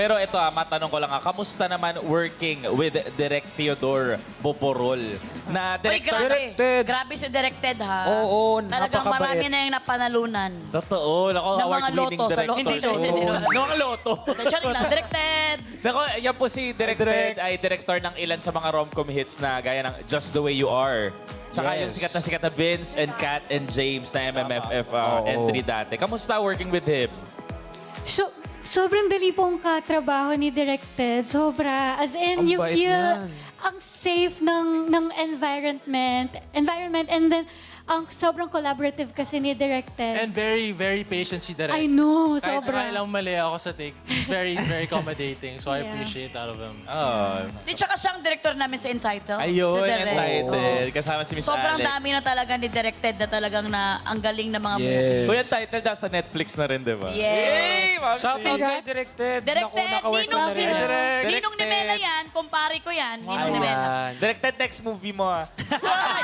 Pero ito matanong ko lang kamusta naman working with Direk Theodore Boborol na Uy, director? grabe. Directed. Grabe si Directed, ha? Oo, Talagang napakabait. marami na yung napanalunan. Totoo, nako, Ng mga award-winning loto sa director. loto. Hindi. Ng mga loto. Charing lang, Directed! Nako, yan po si Directed ay director ng ilan sa mga rom-com hits na gaya ng Just the Way You Are. Tsaka yung Yes. sikat na Vince and Kat and James na MMFF Oo. entry dati. Kamusta working with him? So, sobrang dali pong katrabaho ni Directed. Sobra. As in, Ang you bait feel niyan. ang safe ng environment. And then, ang sobrang collaborative kasi ni Directed. And very, very patient si Direk. I know, Kahit sobra. nakailang mali ako sa take, he's very, very accommodating. So I Yeah. appreciate all of him. Oh. Di tsaka siyang director namin sa Entitled. Ayun, si Direk. entitled. Oo. Kasama si Miss Sobrang Alex. dami na talaga ni Directed na talagang ang galing na mga Yes. movies. Kuya, title nasa Netflix na rin, di ba? Yes. Shout out kay Directed. Directed, nakawork ko Ninong na rin. sino? Direk. Ninong ni Mela yan, kumpare ko yan. Ninong ni Mela. Directed next movie mo Ay,